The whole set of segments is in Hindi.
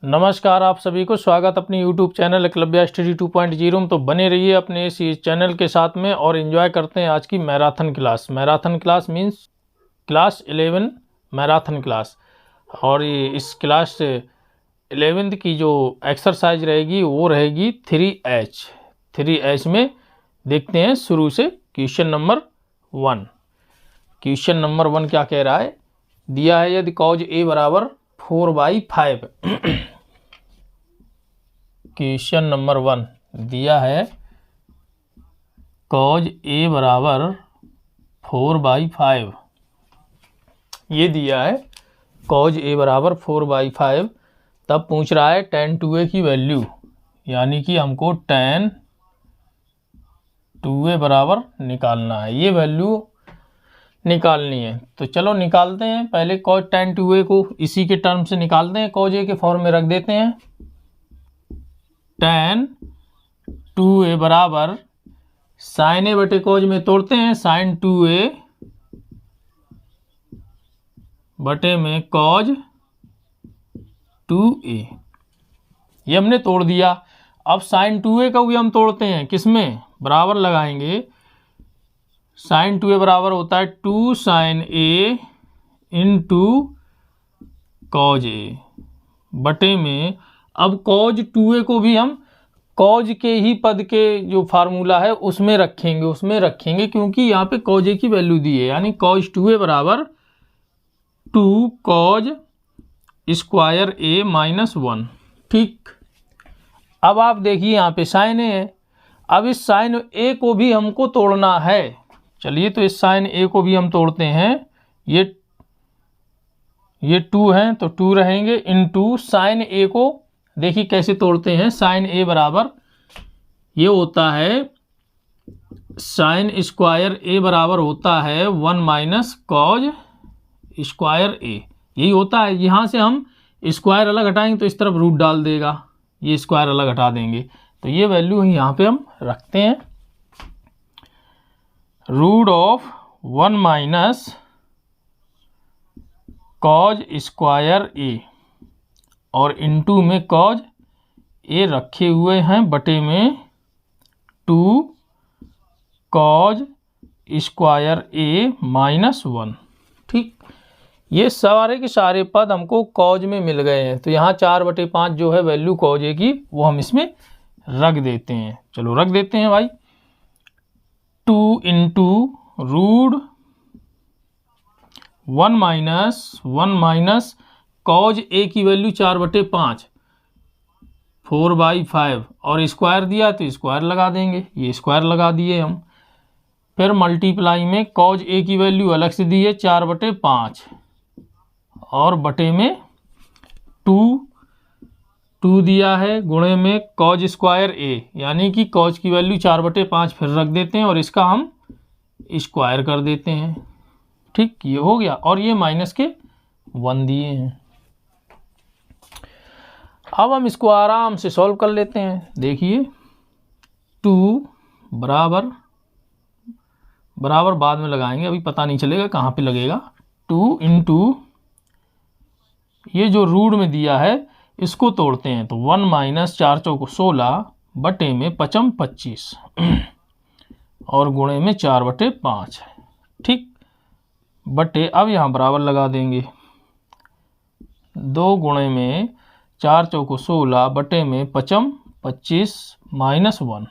नमस्कार, आप सभी को स्वागत अपनी YouTube चैनल एकलव्य स्टडी 2.0 में। तो बने रहिए अपने इस चैनल के साथ में और एंजॉय करते हैं आज की marathon class. Marathon class means class 11 marathon class. और ये इस क्लास 11th की जो एक्सरसाइज रहेगी वो रहेगी 3H में देखते हैं शुरू से क्वेश्चन नंबर 1। क्वेश्चन नंबर 1 क्या कह रहा है, दिया है यदि कॉज ए बराबर 4/5। क्वेश्चन नंबर 1 दिया है कॉज ए बराबर 4/5। ये दिया है कॉज ए बराबर 4/5। तब पूछ रहा है tan 2a की वैल्यू, यानी कि हमको tan 2a बराबर निकालना है। ये वैल्यू निकालनी है तो चलो निकालते हैं। पहले कॉज tan 2a को इसी के टर्म से निकालते हैं, कॉज ए के फॉर्म में रख देते हैं। tan 2a बराबर साइन ए बटे कॉज में तोड़ते हैं, साइन 2a बटे में कॉज 2a। ये हमने तोड़ दिया। अब साइन 2a का भी हम तोड़ते हैं, किसमें बराबर लगाएंगे। साइन 2a बराबर होता है 2 साइन a इंटू कॉज ए बटे में, अब कॉज 2a को भी हम कॉज के ही पद के जो फार्मूला है उसमें रखेंगे क्योंकि यहाँ पे कॉज ए की वैल्यू दी है, यानी कॉज 2a बराबर 2 कॉज स्क्वायर ए माइनस 1। ठीक, अब आप देखिए यहाँ पे साइन ए है। अब इस साइन ए को भी हमको तोड़ना है। चलिए तो इस साइन ए को भी हम तोड़ते हैं। ये 2 हैं तो 2 रहेंगे इनटू साइन ए को देखिए कैसे तोड़ते हैं। साइन ए बराबर ये होता है साइन स्क्वायर ए बराबर होता है 1 माइनस कॉज स्क्वायर ए, यही होता है। यहाँ से हम स्क्वायर अलग हटाएंगे तो इस तरफ रूट डाल देगा, ये स्क्वायर अलग हटा देंगे तो ये वैल्यू यहाँ पे हम रखते हैं। Root of 1 minus cos square A और इनटू में कॉज ए रखे हुए हैं बटे में 2 कॉज स्क्वायर ए माइनस 1। ठीक, ये सारे के सारे पद हमको कॉज में मिल गए हैं तो यहाँ 4/5 जो है वैल्यू कॉज ए की वो हम इसमें रख देते हैं। चलो रख देते हैं भाई। 2 इंटू रूट 1 माइनस कॉज ए की वैल्यू 4/5 4/5 और स्क्वायर दिया तो स्क्वायर लगा देंगे, ये स्क्वायर लगा दिए हम। फिर मल्टीप्लाई में कॉज ए की वैल्यू अलग से दी है 4/5 और बटे में 2 दिया है गुणे में कॉज स्क्वायर ए, यानी कि कॉज की वैल्यू 4/5 फिर रख देते हैं और इसका हम स्क्वायर कर देते हैं। ठीक, ये हो गया और ये माइनस के 1 दिए हैं। अब हम इसको आराम से सॉल्व कर लेते हैं। देखिए 2 बराबर बाद में लगाएंगे, अभी पता नहीं चलेगा कहाँ पे लगेगा। 2 इंटू ये जो रूट में दिया है इसको तोड़ते हैं तो 1 माइनस 4 चौको 16 बटे में 5 25 और गुणे में 4/5। ठीक, बटे अब यहाँ बराबर लगा देंगे। 2 गुणे में 4 चौको 16 बटे में 5 25 माइनस 1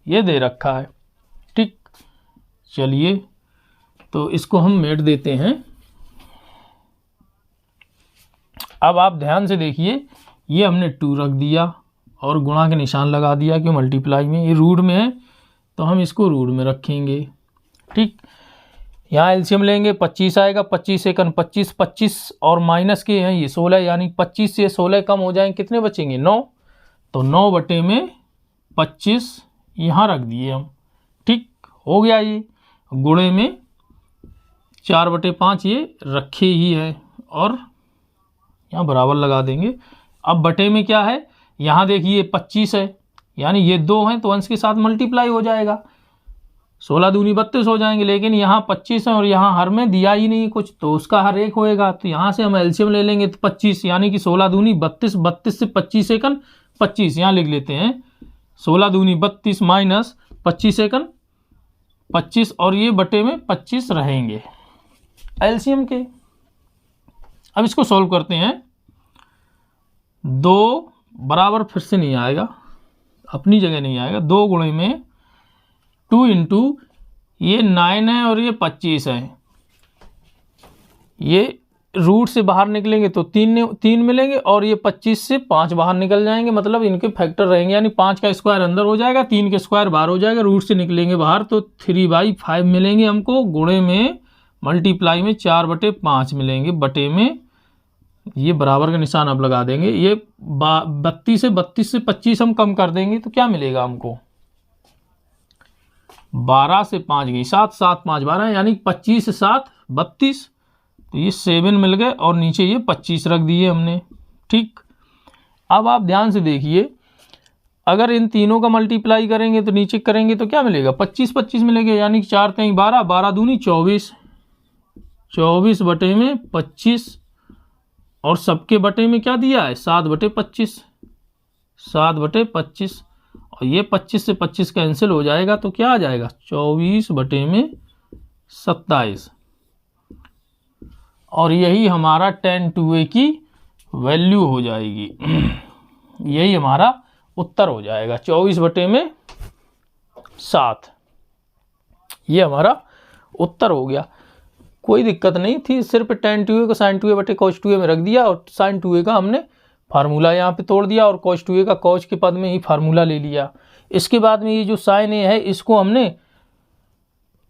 ये दे रखा है। ठीक, चलिए तो इसको हम मेट देते हैं। अब आप ध्यान से देखिए, ये हमने 2 रख दिया और गुणा के निशान लगा दिया कि मल्टीप्लाई में ये रूट में है तो हम इसको रूट में रखेंगे। ठीक, यहाँ एलसीएम लेंगे 25 आएगा, 25 से 25 और माइनस के हैं ये 16, यानी 25 से 16 कम हो जाएंगे, कितने बचेंगे 9, तो 9 बटे में 25 यहाँ रख दिए हम। ठीक, हो गया। ये गुणे में 4/5 ये रखे ही है और यहाँ बराबर लगा देंगे। अब बटे में क्या है, यहाँ देखिए 25 है, यानी ये 2 हैं तो अंश के साथ मल्टीप्लाई हो जाएगा। 16 दूनी 32 हो जाएंगे, लेकिन यहाँ 25 है और यहाँ हर में दिया ही नहीं कुछ, तो उसका हर एक होएगा। तो यहाँ से हम एलसीएम ले लेंगे तो 25, यानी कि 16 दूनी 32, 32 से 25 सेकंड 25, यहाँ लिख लेते हैं 16 दूनी 32 माइनस 25 सेकंड 25, और ये बटे में 25 रहेंगे एलसीएम के। अब इसको सॉल्व करते हैं। 2 बराबर फिर से नहीं आएगा, अपनी जगह नहीं आएगा। 2 गुणे में 2 इंटू ये 9 है और ये 25 है, ये रूट से बाहर निकलेंगे तो 3 मिलेंगे, और ये 25 से 5 बाहर निकल जाएंगे, मतलब इनके फैक्टर रहेंगे, यानी 5 का स्क्वायर अंदर हो जाएगा, 3 का स्क्वायर बाहर हो जाएगा, रूट से निकलेंगे बाहर तो 3/5 मिलेंगे हमको। गुणे में मल्टीप्लाई में 4/5 मिलेंगे, बटे में ये बराबर का निशान अब लगा देंगे। ये 32 से 25 हम कम कर देंगे तो क्या मिलेगा हमको, 12 से 5 गई 7, 7 5 12, यानी 25 से 7 32, तो ये 7 मिल गए, और नीचे ये 25 रख दिए हमने। ठीक, अब आप ध्यान से देखिए, अगर इन तीनों का मल्टीप्लाई करेंगे तो नीचे करेंगे तो क्या मिलेगा, 25 25 मिलेंगे, यानी कि 4 3 12, 12 दूनी 24, 24 बटे में 25, और सबके बटे में क्या दिया है 7/25, 7/25, और ये 25 से 25 कैंसिल हो जाएगा तो क्या आ जाएगा 24 बटे में 27, और यही हमारा tan 2a की वैल्यू हो जाएगी। यही हमारा उत्तर हो जाएगा 24 बटे में 7, ये हमारा उत्तर हो गया। कोई दिक्कत नहीं थी, सिर्फ tan 2a को sin 2a बटे cos 2a में रख दिया, और sin 2a का हमने फार्मूला यहाँ पे तोड़ दिया, और cos 2a का cos के पद में ही फार्मूला ले लिया। इसके बाद में ये जो sin a है इसको हमने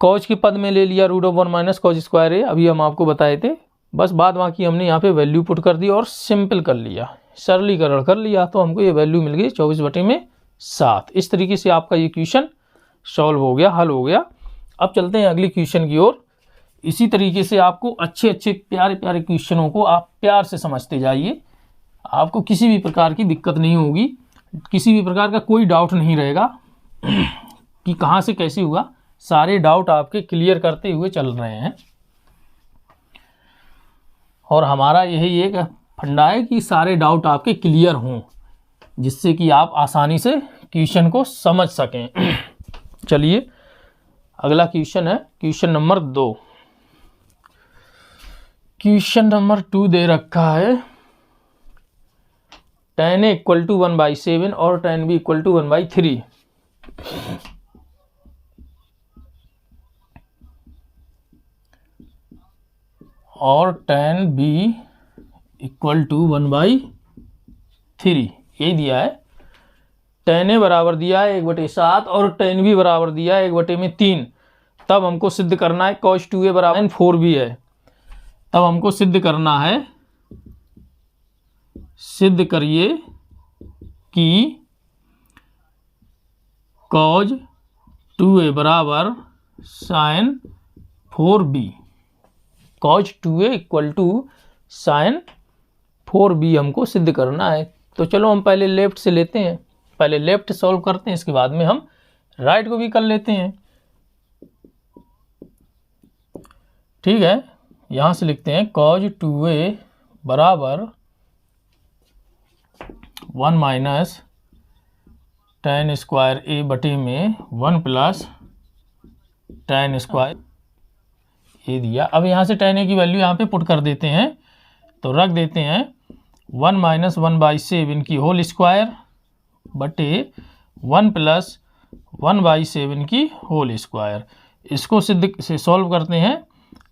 cos के पद में ले लिया, √1 माइनस cos स्क्वायर a, अभी हम आपको बताए थे। बस बाद बाकी हमने यहाँ पे वैल्यू पुट कर दी और सिंपल कर लिया, सरलीकरण कर लिया, तो हमको ये वैल्यू मिल गई 24 बटे में 7। इस तरीके से आपका ये क्वेश्चन सॉल्व हो गया, हल हो गया। अब चलते हैं अगली क्वेश्चन की ओर। इसी तरीके से आपको अच्छे अच्छे प्यारे प्यारे क्वेश्चनों को आप प्यार से समझते जाइए, आपको किसी भी प्रकार की दिक्कत नहीं होगी, किसी भी प्रकार का कोई डाउट नहीं रहेगा कि कहाँ से कैसे हुआ, सारे डाउट आपके क्लियर करते हुए चल रहे हैं। और हमारा यही एक फंडा है कि सारे डाउट आपके क्लियर हों, जिससे कि आप आसानी से क्वेश्चन को समझ सकें। चलिए अगला क्वेश्चन है क्वेश्चन नंबर 2। क्वेश्चन नंबर 2 दे रखा है tan a = 1/7 और tan b = 1/3। और tan b = 1/3 यही दिया है। tan a बराबर दिया है 1/7 और tan b बराबर दिया है 1/3। तब हमको सिद्ध करना है cos 2a बराबर 4b है। तब हमको सिद्ध करना है, सिद्ध करिए कि cos 2a बराबर sin 4b, cos 2a = sin 4b हमको सिद्ध करना है। तो चलो हम पहले लेफ्ट से लेते हैं, पहले लेफ्ट सॉल्व करते हैं, इसके बाद में हम राइट को भी कर लेते हैं। ठीक है, यहाँ से लिखते हैं cos 2a बराबर 1 माइनस tan स्क्वायर a बटे में 1 प्लस tan स्क्वायर ये दिया। अब यहाँ से tan a की वैल्यू यहाँ पे पुट कर देते हैं, तो रख देते हैं 1 माइनस 1/7 की होल स्क्वायर बटे 1 प्लस 1/7 की होल स्क्वायर। इसको सिद्ध से सॉल्व करते हैं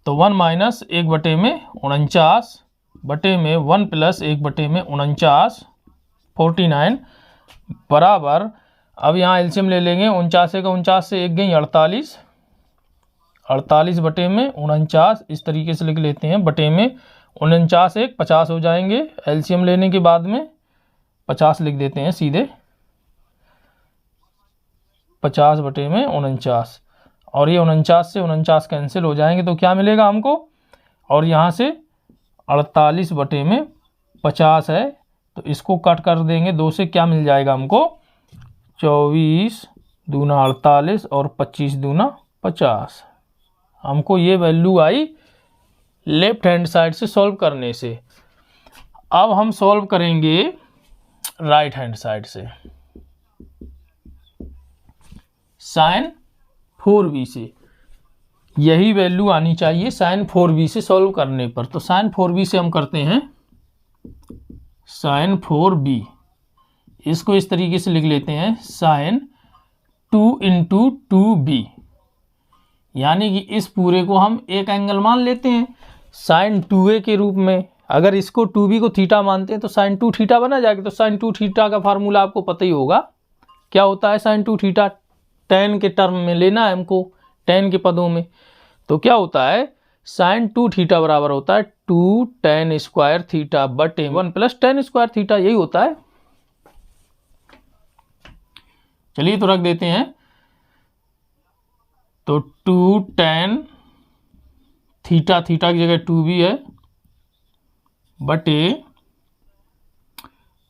तो 1 माइनस 1 बटे में 49 बटे में 1 प्लस 1 बटे में 49 49 बराबर, अब यहाँ एलसीएम ले लेंगे, 49 का 49 से 1 गई 48, 48 बटे में 49 इस तरीके से लिख लेते हैं, बटे में 49 1 50 हो जाएंगे। एलसीएम लेने के बाद में 50 लिख देते हैं सीधे, 50 बटे में 49, और ये 49 से 49 कैंसिल हो जाएंगे तो क्या मिलेगा हमको, और यहाँ से 48 बटे में 50 है तो इसको कट कर देंगे 2 से, क्या मिल जाएगा हमको 24 दूना 48 और 25 दूना 50। हमको ये value I left hand side से सॉल्व करने से। अब हम सॉल्व करेंगे राइट हैंड साइड से साइन 4b से। यही वैल्यू आनी चाहिए साइन 4b से सॉल्व करने पर। तो साइन 4b से हम करते हैं साइन 4b, इसको इस तरीके से लिख लेते हैं साइन 2 इंटू 2b, यानी कि इस पूरे को हम एक एंगल मान लेते हैं साइन 2a के रूप में। अगर इसको 2b को थीटा मानते हैं तो साइन 2 थीटा बना जाएगा। तो साइन 2 थीटा का फार्मूला आपको पता ही होगा, क्या होता है साइन 2 थीटा, tan के टर्म में लेना है हमको, tan के पदों में। तो क्या होता है साइन 2 थीटा बराबर होता है 2 tan स्क्वायर थीटा बटे 1 प्लस tan स्क्वायर थीटा, यही होता है। चलिए तो रख देते हैं, तो 2 tan थीटा, थीटा की जगह 2b है,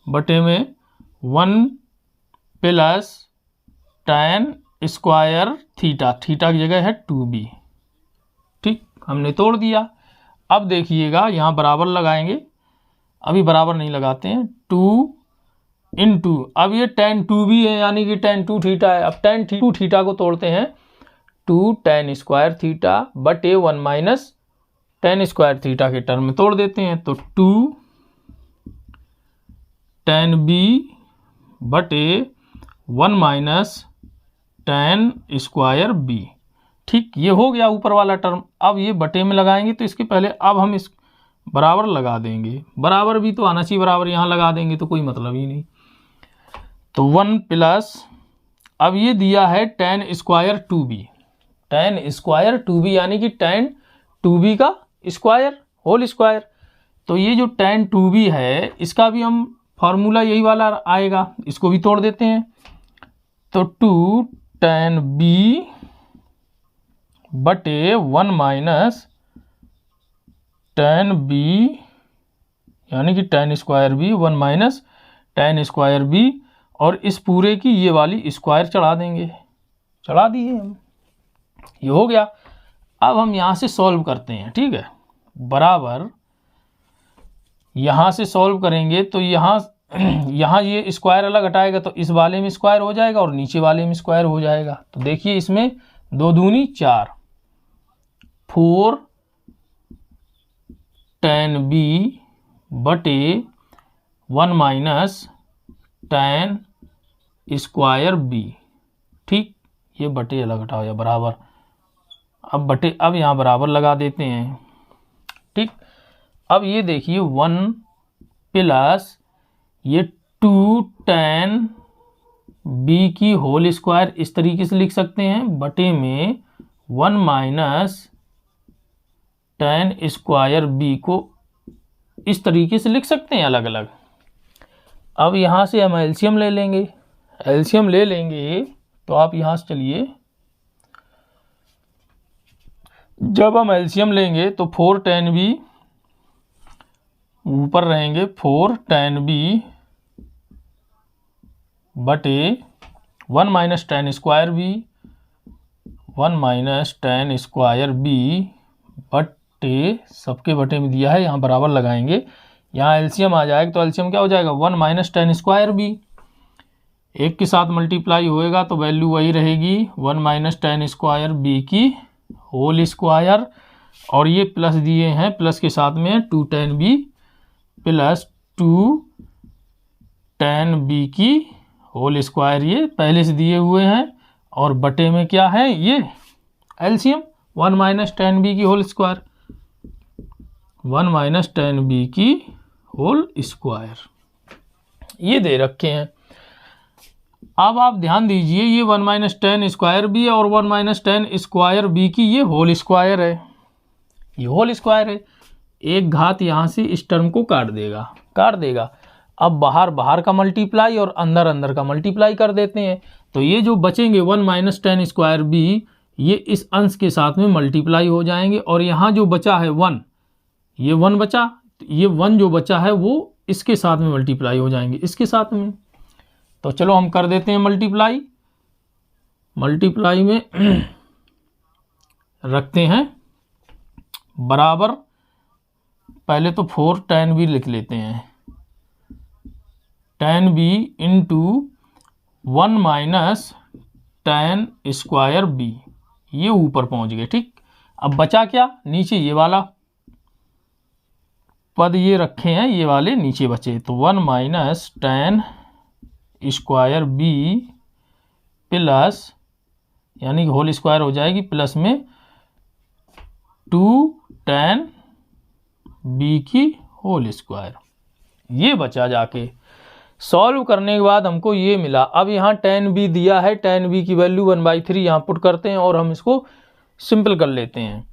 बटे में 1 plus tan square theta, theta की जगह है 2b। ठीक, हमने तोड़ दिया। अब देखिएगा यहाँ बराबर लगाएंगे, अभी बराबर नहीं लगाते हैं, 2 इंटू, अब ये tan 2b है यानी कि tan 2 थीटा है। अब tan 2 थीटा को तोड़ते हैं 2 tan स्क्वायर थीटा बटे 1 माइनस tan स्क्वायर थीटा के टर्म में तोड़ देते हैं। तो 2 tan b बटे 1 माइनस tan स्क्वायर b। ठीक, ये हो गया ऊपर वाला टर्म। अब ये बटे में लगाएंगे तो इसके पहले अब हम इस बराबर लगा देंगे, बराबर भी तो आना चाहिए, बराबर यहाँ लगा देंगे तो कोई मतलब ही नहीं। तो 1 प्लस, अब ये दिया है tan square 2b, tan square 2b यानी कि tan 2b का स्क्वायर होल स्क्वायर। तो ये जो tan 2b है इसका भी हम फार्मूला यही वाला आएगा, इसको भी तोड़ देते हैं। तो 2 tan b बटे 1 माइनस tan b यानी कि tan square b, 1 minus tan square b, और इस पूरे की ये वाली स्क्वायर चढ़ा देंगे, चढ़ा दिए हम, ये हो गया। अब हम यहाँ से सॉल्व करते हैं, ठीक है, बराबर यहाँ से सॉल्व करेंगे तो यहाँ ये स्क्वायर अलग हटाएगा तो इस वाले में स्क्वायर हो जाएगा और नीचे वाले में स्क्वायर हो जाएगा। तो देखिए इसमें 2 दूनी 4, 4 tan b बटे 1 माइनस tan स्क्वायर b। ठीक, ये बटे अलग हटाओ या बराबर, अब यहाँ बराबर लगा देते हैं। ठीक, अब ये देखिए 1 प्लस ये 2 tan b की होल स्क्वायर इस तरीके से लिख सकते हैं, बटे में 1 माइनस tan स्क्वायर b को इस तरीके से लिख सकते हैं अलग अलग। अब यहाँ से हम एलसीएम ले लेंगे, एलसीएम ले लेंगे तो आप यहाँ से चलिए, जब हम एलसीएम लेंगे तो 4 tan b ऊपर रहेंगे, 4 tan b बटे 1 minus tan square b, 1 minus tan square b बटे, सबके बटे में दिया है, यहाँ बराबर लगाएंगे, यहाँ एलसीएम आ जाएगा तो एलसीएम क्या हो जाएगा 1 माइनस tan स्क्वायर b, एक के साथ मल्टीप्लाई होएगा तो वैल्यू वही रहेगी 1 माइनस tan स्क्वायर b की होल स्क्वायर, और ये प्लस दिए हैं, प्लस के साथ में 2 tan b plus 2 tan b की होल स्क्वायर, ये पहले से दिए हुए हैं, और बटे में क्या है ये एलसीएम 1 माइनस tan b की whole square, 1 minus tan b की होल स्क्वायर, ये दे रखे हैं। अब आप ध्यान दीजिए, ये 1 माइनस tan स्क्वायर b और 1 माइनस tan स्क्वायर b की ये होल स्क्वायर है, ये होल स्क्वायर है, एक घात यहाँ से इस टर्म को काट देगा। अब बाहर का मल्टीप्लाई और अंदर का मल्टीप्लाई कर देते हैं, तो ये जो बचेंगे 1 माइनस tan स्क्वायर b, ये इस अंश के साथ में मल्टीप्लाई हो जाएंगे, और यहाँ जो बचा है 1, ये 1 बचा, ये 1 जो बचा है वो इसके साथ में मल्टीप्लाई हो जाएंगे, इसके साथ में। तो चलो हम कर देते हैं मल्टीप्लाई में रखते हैं बराबर, पहले तो 4 tan b लिख लेते हैं, tan b into 1 minus tan square b, ये ऊपर पहुंच गए। ठीक, अब बचा क्या, नीचे ये वाला पद ये रखे हैं, ये वाले नीचे बचे, तो 1 minus tan square b plus, यानी कि होल स्क्वायर हो जाएगी, प्लस में 2 tan b की होल स्क्वायर, ये बचा। जाके सॉल्व करने के बाद हमको ये मिला। अब यहाँ tan b दिया है, tan b की वैल्यू 1/3 यहाँ पुट करते हैं और हम इसको सिंपल कर लेते हैं।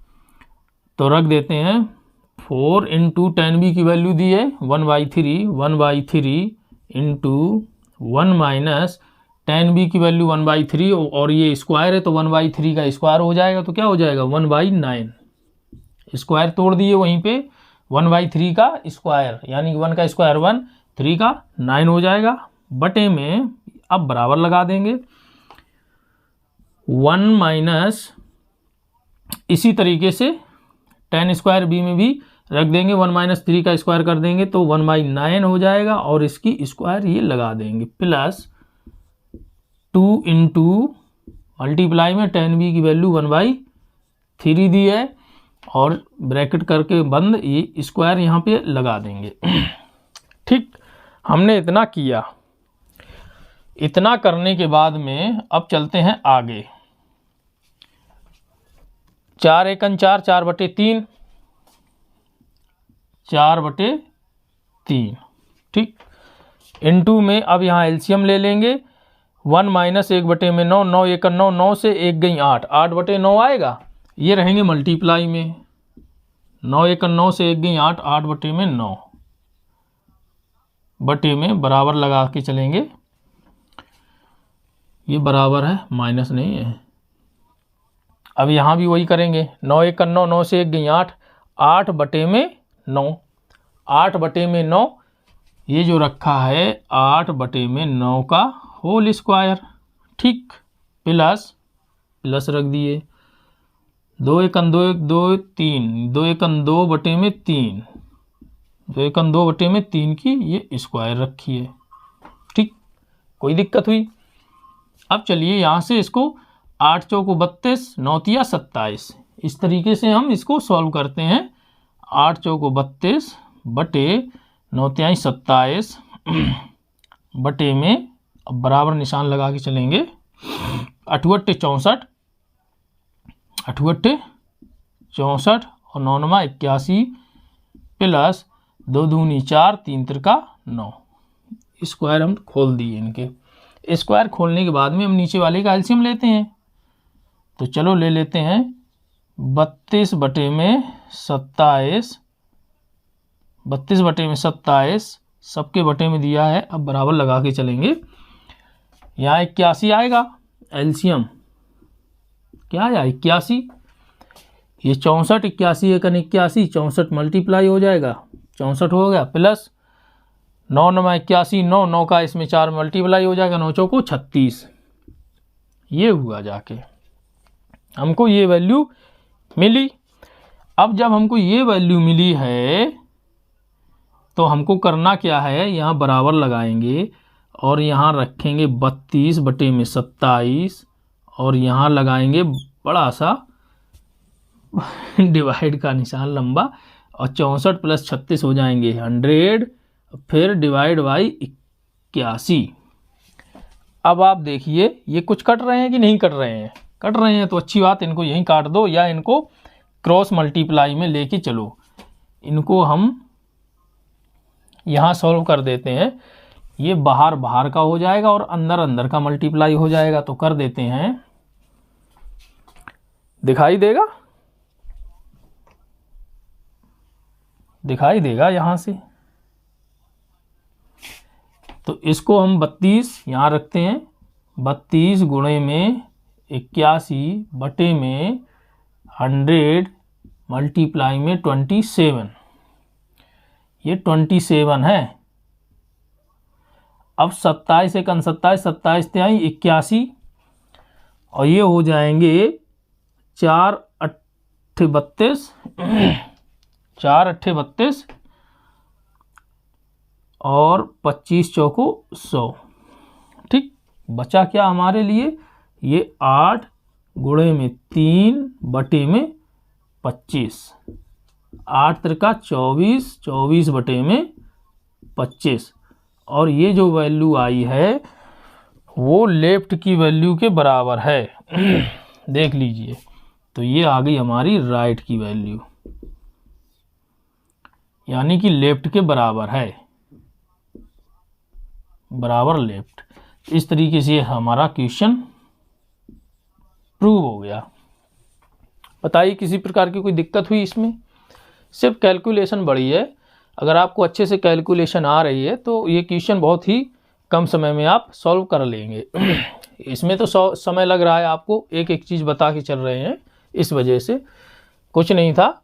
तो रख देते हैं 4 इंटू tan b की वैल्यू दी है 1/3 इंटू 1 माइनस tan b की वैल्यू 1/3 और ये स्क्वायर है तो 1/3 का स्क्वायर हो जाएगा, तो क्या हो जाएगा 1/9। स्क्वायर तोड़ दिए वहीं पे, 1/3 का स्क्वायर यानी कि 1 का स्क्वायर 1, 3 का 9 हो जाएगा, बटे में अब बराबर लगा देंगे 1 माइनस, इसी तरीके से tan स्क्वायर b में भी रख देंगे, 1 माइनस 3 का स्क्वायर कर देंगे तो 1/9 हो जाएगा और इसकी स्क्वायर ये लगा देंगे, प्लस 2 इंटू मल्टीप्लाई में tan b की वैल्यू 1/3 दी है और ब्रैकेट करके बंद, ये स्क्वायर यहाँ पे लगा देंगे। ठीक, हमने इतना किया। इतना करने के बाद में अब चलते हैं आगे। 4 एकन 4, 4/3, 4/3। ठीक, इनटू में अब यहाँ एलसीएम ले लेंगे, 1 माइनस 1/9, 9 एकन 9, 9 से 1 गई 8, 8/9 आएगा, ये रहेंगे मल्टीप्लाई में, 9 एकन 9 से 1 गई 8, 8/9 बटे में बराबर लगा के चलेंगे, ये बराबर है, माइनस नहीं है। अब यहाँ भी वही करेंगे, 9 एकन 9, 9 से 1 गई 8, 8/9, 8/9, ये जो रखा है 8/9 का होल स्क्वायर। ठीक, प्लस रख दिए, 2 एकन 2, 2 3, 2 एकन 2/3, 2 एकन 2/3 की ये स्क्वायर रखी है। ठीक, कोई दिक्कत हुई? अब चलिए यहाँ से इसको 8 चौको 32, 9 तिया 27, इस तरीके से हम इसको सॉल्व करते हैं। 8 चौको 32 बटे 9 तिया 27 बटे में अब बराबर निशान लगा के चलेंगे, 8 अट्ठे 64, 8 अट्ठे 64 और 9 नमा 81 प्लस 2 दूनी 4, 3 तिरका 9। स्क्वायर हम खोल दिए इनके। स्क्वायर खोलने के बाद में हम नीचे वाले का एलसीएम लेते हैं, तो चलो ले लेते हैं 32 बटे में 27, 32 बटे में 27 सबके बटे में दिया है, अब बराबर लगा के चलेंगे। यहाँ 81 आएगा, एलसीएम क्या आया 81, ये 64, 81 एकन 81, 64 मल्टीप्लाई हो जाएगा, 64 हो गया, प्लस 9 नमा 81, 9, 9 का इसमें 4 मल्टीप्लाई हो जाएगा, 9 चौको 36, ये हुआ जाके हमको ये वैल्यू मिली। अब जब हमको ये वैल्यू मिली है तो हमको करना क्या है, यहाँ बराबर लगाएंगे और यहाँ रखेंगे 32 बटे में 27 और यहाँ लगाएंगे बड़ा सा डिवाइड का निशान लंबा, और 64 प्लस 36 हो जाएंगे 100, फिर डिवाइड बाई 81। अब आप देखिए ये कुछ कट रहे हैं कि नहीं कट रहे हैं, कट रहे हैं तो अच्छी बात, इनको यहीं काट दो या इनको क्रॉस मल्टीप्लाई में लेके चलो। इनको हम यहाँ सॉल्व कर देते हैं, ये बाहर बाहर का हो जाएगा और अंदर अंदर का मल्टीप्लाई हो जाएगा, तो कर देते हैं, दिखाई देगा, दिखाई देगा यहाँ से। तो इसको हम 32 यहाँ रखते हैं, 32 गुणे में 81 बटे में 100 मल्टीप्लाई में 27, ये 27 है। अब 27 एकन 27, 27 त्याई 81 और ये हो जाएंगे 4 अट्ठे अट्ठे 32, 4 अट्ठे 32 और 25 चौको 100। ठीक, बचा क्या हमारे लिए, ये 8 गुणे में 3 बटे में 25, 8 त्रिका 24, 24 बटे में 25, और ये जो वैल्यू आई है वो लेफ्ट की वैल्यू के बराबर है। देख लीजिए, तो ये आ गई हमारी राइट की वैल्यू, यानी कि लेफ्ट के बराबर है, बराबर लेफ्ट। इस तरीके से हमारा क्वेश्चन प्रूव हो गया। बताइए किसी प्रकार की कोई दिक्कत हुई इसमें? सिर्फ कैलकुलेशन बड़ी है। अगर आपको अच्छे से कैलकुलेशन आ रही है तो ये क्वेश्चन बहुत ही कम समय में आप सॉल्व कर लेंगे। इसमें तो समय लग रहा है आपको, एक एक चीज़ बता के चल रहे हैं, इस वजह से कुछ नहीं था।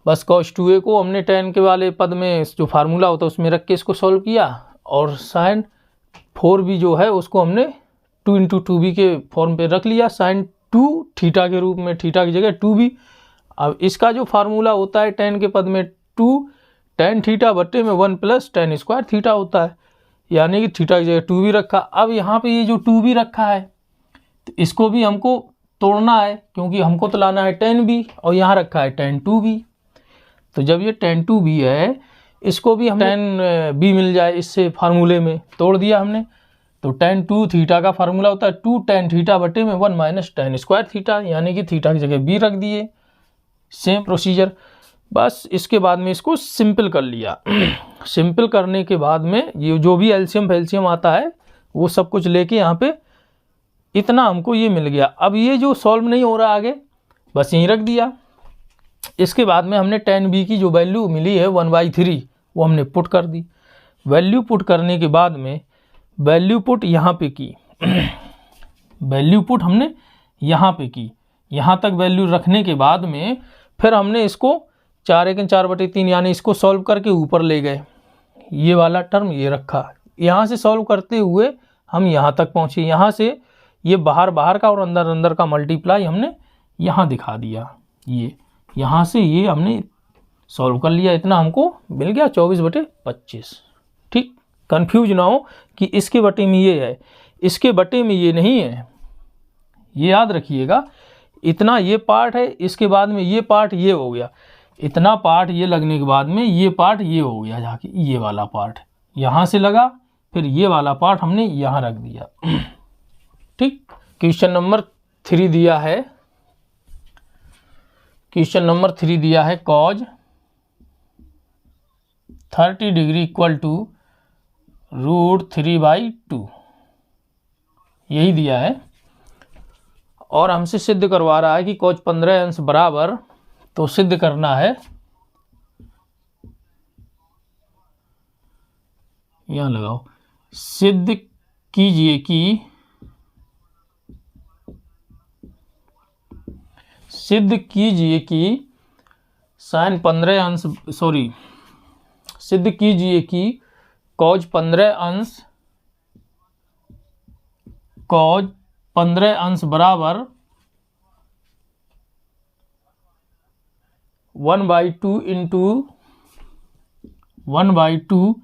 बस cos 2a को हमने tan के वाले पद में जो फार्मूला होता है उसमें रख के इसको सॉल्व किया, और sin 4b जो है उसको हमने 2 × 2b के फॉर्म पे रख लिया, sin 2 थीटा के रूप में, थीटा की जगह 2b। अब इसका जो फार्मूला होता है tan के पद में 2 tan थीटा बटे में 1 + tan स्क्वायर थीटा होता है, यानी कि थीटा की जगह 2b रखा। अब यहाँ पे ये जो 2b रखा है तो इसको भी हमको तोड़ना है, क्योंकि हमको तो लाना है tan b, और यहाँ रखा है tan 2b। तो जब ये tan 2b है, इसको भी हम tan b मिल जाए इससे फार्मूले में, तोड़ दिया हमने। तो tan 2 थीटा का फार्मूला होता है 2 tan थीटा बटे में 1 - tan स्क्वायर थीटा, यानी कि थीटा की जगह b रख दिए। सेम प्रोसीजर, बस इसके बाद में इसको सिंपल कर लिया। सिंपल करने के बाद में ये जो भी एलसीएम आता है वो सब कुछ लेके यहाँ पे इतना हमको ये मिल गया। अब ये जो सॉल्व नहीं हो रहा आगे, बस यहीं रख दिया। इसके बाद में हमने tan b की जो वैल्यू मिली है 1/3 वो हमने पुट कर दी। वैल्यू पुट करने के बाद में वैल्यू पुट यहाँ पे की, वैल्यू पुट हमने यहाँ पे की, यहाँ तक वैल्यू रखने के बाद में फिर हमने इसको 4 × 4/3 यानी इसको सॉल्व करके ऊपर ले गए। ये वाला टर्म ये रखा, यहाँ से सॉल्व करते हुए हम यहाँ तक पहुँचे। यहाँ से ये बाहर बाहर का और अंदर अंदर का मल्टीप्लाई हमने यहाँ दिखा दिया। ये यहाँ से ये हमने सॉल्व कर लिया, इतना हमको मिल गया 24/25। ठीक, कंफ्यूज ना हो कि इसके बटे में ये है, इसके बटे में ये नहीं है, ये याद रखिएगा। इतना ये पार्ट है, इसके बाद में ये पार्ट ये हो गया, इतना पार्ट ये लगने के बाद में ये पार्ट ये हो गया, जाके ये वाला पार्ट यहाँ से लगा, फिर ये वाला पार्ट हमने यहाँ रख दिया। ठीक, क्वेश्चन नंबर 3 दिया है, क्वेश्चन नंबर 3 दिया है cos 30 डिग्री = √3/2, यही दिया है। और हमसे सिद्ध करवा रहा है कि cos 15 अंश बराबर, तो सिद्ध करना है, यहाँ लगाओ, सिद्ध कीजिए कि sin 15 अंश सिद्ध कीजिए कि cos 15 अंश बराबर 1/2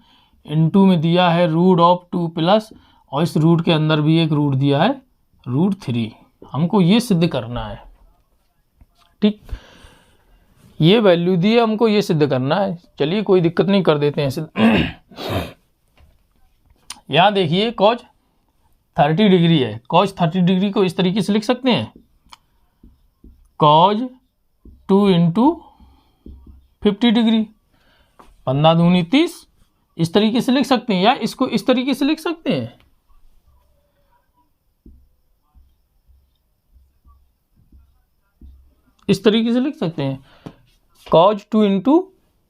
इंटू में दिया है √2+, और इस रूट के अंदर भी एक रूट दिया है √3। हमको ये सिद्ध करना है। ठीक, ये वैल्यू दी है, हमको ये सिद्ध करना है। चलिए कोई दिक्कत नहीं, कर देते हैं सिद्ध। यहाँ देखिए cos 30 डिग्री है, cos 30 डिग्री को इस तरीके से लिख सकते हैं, cos 2 × 50 डिग्री, 15 दूनी 30, इस तरीके से लिख सकते हैं, या इसको इस तरीके से लिख सकते हैं। इस तरीके से लिख सकते हैं, cos 2 ×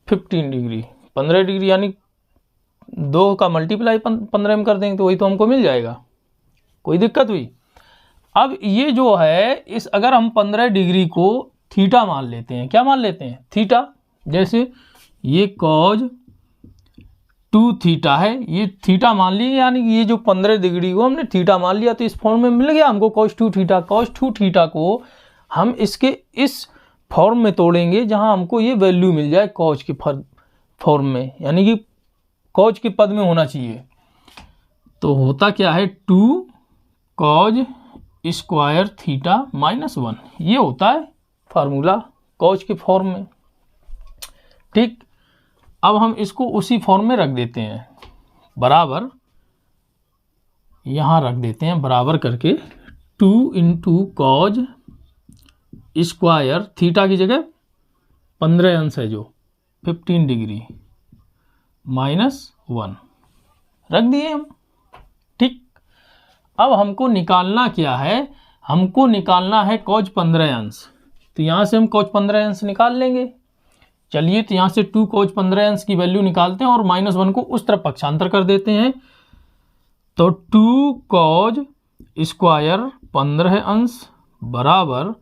15 डिग्री, 15 डिग्री यानी 2 का मल्टीप्लाई 15 में कर देंगे तो वही तो हमको मिल जाएगा। कोई दिक्कत हुई? अब ये जो है, इस अगर हम 15 डिग्री को थीटा मान लेते हैं, क्या मान लेते हैं? थीटा। जैसे ये cos 2 थीटा है, ये थीटा मान लिया, यानी कि ये जो 15 डिग्री को हमने थीटा मान लिया, तो इस फॉर्म में मिल गया हमको cos 2 थीटा। cos 2 थीटा को हम इसके इस फॉर्म में तोड़ेंगे जहां हमको ये वैल्यू मिल जाए कॉज के फॉर्म में, यानी कि कॉज के पद में होना चाहिए। तो होता क्या है 2 कॉज स्क्वायर थीटा -1, ये होता है फार्मूला कॉज के फॉर्म में। ठीक, अब हम इसको उसी फॉर्म में रख देते हैं, बराबर यहाँ रख देते हैं, बराबर करके 2 इंटू कॉज स्क्वायर थीटा की जगह 15 अंश है जो 15 डिग्री -1 रख दिए हम। ठीक, अब हमको निकालना क्या है, हमको निकालना है कॉज 15 अंश। तो यहाँ से हम कॉज 15 अंश निकाल लेंगे। चलिए, तो यहाँ से 2 कॉज 15 अंश की वैल्यू निकालते हैं और -1 को उस तरफ पक्षांतर कर देते हैं। तो 2 कॉज स्क्वायर 15 अंश बराबर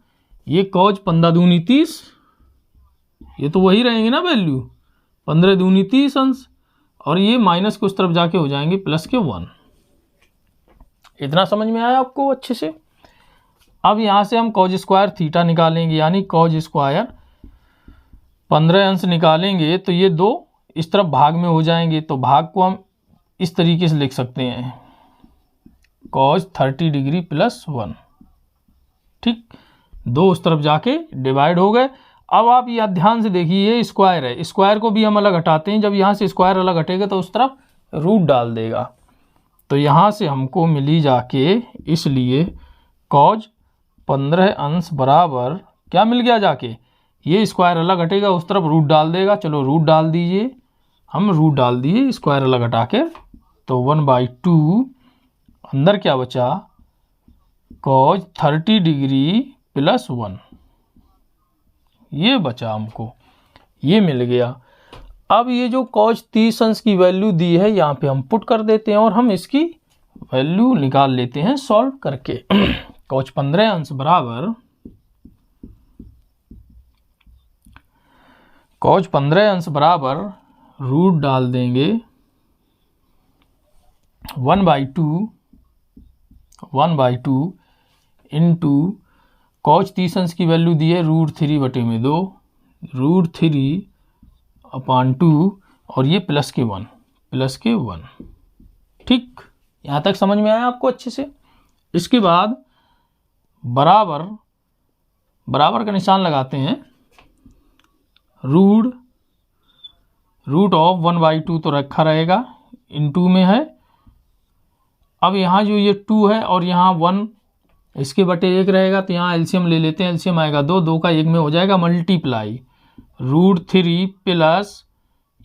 ये कॉज 15 दूनी 30, ये तो वही रहेंगे ना वैल्यू, 15 दूनी 30 अंश, और ये माइनस के उस तरफ जाके हो जाएंगे प्लस के 1। इतना समझ में आया आपको अच्छे से? अब यहाँ से हम कॉज स्क्वायर थीटा निकालेंगे, यानी कॉज स्क्वायर 15 अंश निकालेंगे तो ये 2 इस तरफ भाग में हो जाएंगे। तो भाग को हम इस तरीके से लिख सकते हैं, कॉज 30 डिग्री +1। ठीक, 2 उस तरफ जाके डिवाइड हो गए। अब आप ये ध्यान से देखिए, ये स्क्वायर है, स्क्वायर को भी हम अलग हटाते हैं। जब यहाँ से स्क्वायर अलग हटेगा तो उस तरफ रूट डाल देगा। तो यहाँ से हमको मिली जाके, इसलिए कॉज 15 अंश बराबर क्या मिल गया जाके, ये स्क्वायर अलग हटेगा उस तरफ रूट डाल देगा। चलो रूट डाल दीजिए, हम रूट डाल दिए स्क्वायर अलग हटा के। तो 1/2 अंदर क्या बचा, कॉज 30 डिग्री +1, ये बचा हमको, ये मिल गया। अब ये जो कॉज 30 अंश की वैल्यू दी है यहाँ पे हम पुट कर देते हैं और हम इसकी वैल्यू निकाल लेते हैं सॉल्व करके। कॉज 15 अंश बराबर कॉज 15 अंश बराबर रूट डाल देंगे 1/2 इंटू कॉज 30 अंश की वैल्यू दी है √3/2, √3/2, और ये प्लस के 1। ठीक, यहाँ तक समझ में आया आपको अच्छे से? इसके बाद बराबर का निशान लगाते हैं, रूट ऑफ 1/2 तो रखा रहेगा, इनटू में है। अब यहाँ जो ये 2 है और यहाँ 1 इसके बटे 1 रहेगा, तो यहाँ एलसीएम ले लेते हैं। एलसीएम आएगा 2 का 1 में हो जाएगा मल्टीप्लाई, √3 प्लस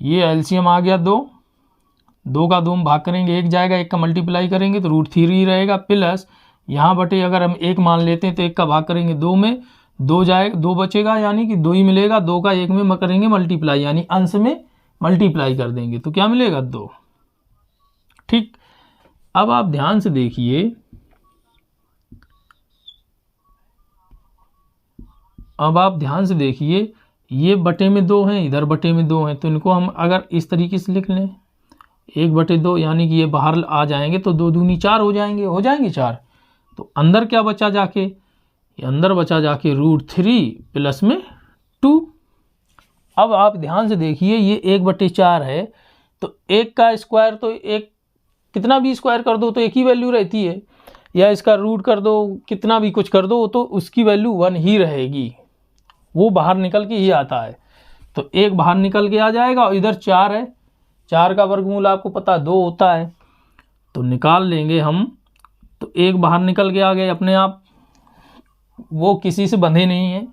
ये एलसीएम आ गया 2 का 2 हम भाग करेंगे 1 जाएगा, 1 का मल्टीप्लाई करेंगे तो √3 रहेगा, प्लस यहाँ बटे अगर हम 1 मान लेते हैं तो 1 का भाग करेंगे 2 में, 2 जाएगा 2 बचेगा, यानी कि 2 ही मिलेगा। 2 का 1 में करेंगे मल्टीप्लाई, यानी अंश में मल्टीप्लाई कर देंगे तो क्या मिलेगा 2। ठीक, अब आप ध्यान से देखिए, ये बटे में 2 हैं, इधर बटे में 2 हैं, तो इनको हम अगर इस तरीके से लिख लें 1/2, यानी कि ये बाहर आ जाएंगे तो 2 दूनी 4 हो जाएंगे 4। तो अंदर क्या बचा जाके, ये अंदर बचा जाके √3 प्लस में 2। अब आप ध्यान से देखिए, ये 1/4 है, तो 1 का स्क्वायर तो 1 कितना भी स्क्वायर कर दो तो एक ही वैल्यू रहती है, या इसका रूट कर दो, कितना भी कुछ कर दो तो उसकी वैल्यू 1 ही रहेगी, वो बाहर निकल के ही आता है। तो 1 बाहर निकल के आ जाएगा और इधर 4 है, 4 का वर्गमूल आपको पता 2 होता है, तो निकाल लेंगे हम। तो 1 बाहर निकल के आ गए अपने आप, वो किसी से बंधे नहीं है।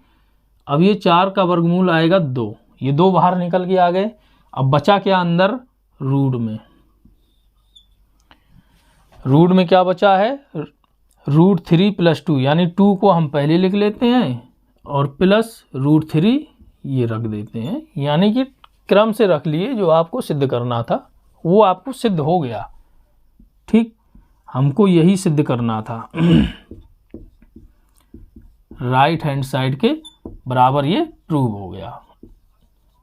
अब ये 4 का वर्गमूल आएगा 2, ये 2 बाहर निकल के आ गए। अब बचा क्या अंदर, रूट में क्या बचा है, √3 + 2, यानी 2 को हम पहले लिख लेते हैं और प्लस √3 ये रख देते हैं, यानी कि क्रम से रख लिए, जो आपको सिद्ध करना था वो आपको सिद्ध हो गया। ठीक, हमको यही सिद्ध करना था। राइट हैंड साइड के बराबर ये प्रूव हो गया।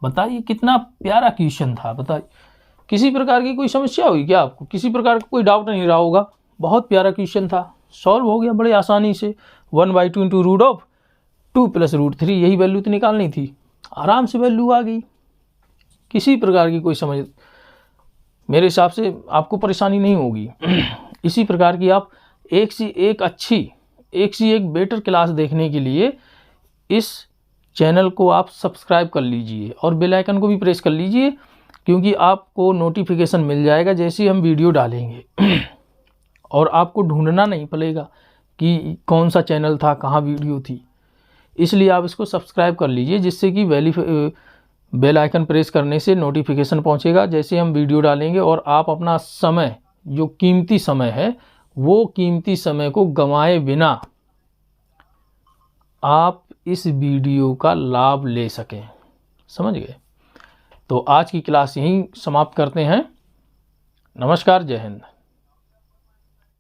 बताइए कितना प्यारा क्वेश्चन था। बताइए किसी प्रकार की कोई समस्या हुई क्या आपको, किसी प्रकार का कोई डाउट नहीं रहा होगा? बहुत प्यारा क्वेश्चन था, सॉल्व हो गया बड़े आसानी से। 1/2 इंटू 2 + √3 यही वैल्यू तो निकालनी थी, आराम से वैल्यू आ गई। किसी प्रकार की कोई समझ मेरे हिसाब से आपको परेशानी नहीं होगी। इसी प्रकार की आप एक सी एक बेटर क्लास देखने के लिए इस चैनल को आप सब्सक्राइब कर लीजिए और बेल आइकन को भी प्रेस कर लीजिए, क्योंकि आपको नोटिफिकेशन मिल जाएगा जैसे ही हम वीडियो डालेंगे। और आपको ढूंढना नहीं पड़ेगा कि कौन सा चैनल था, कहाँ वीडियो थी। इसलिए आप इसको सब्सक्राइब कर लीजिए, जिससे कि बेल आइकन प्रेस करने से नोटिफिकेशन पहुंचेगा जैसे हम वीडियो डालेंगे। और आप अपना समय, जो कीमती समय है, वो कीमती समय को गंवाए बिना आप इस वीडियो का लाभ ले सकें। समझ गए? तो आज की क्लास यहीं समाप्त करते हैं। नमस्कार, जय हिंद।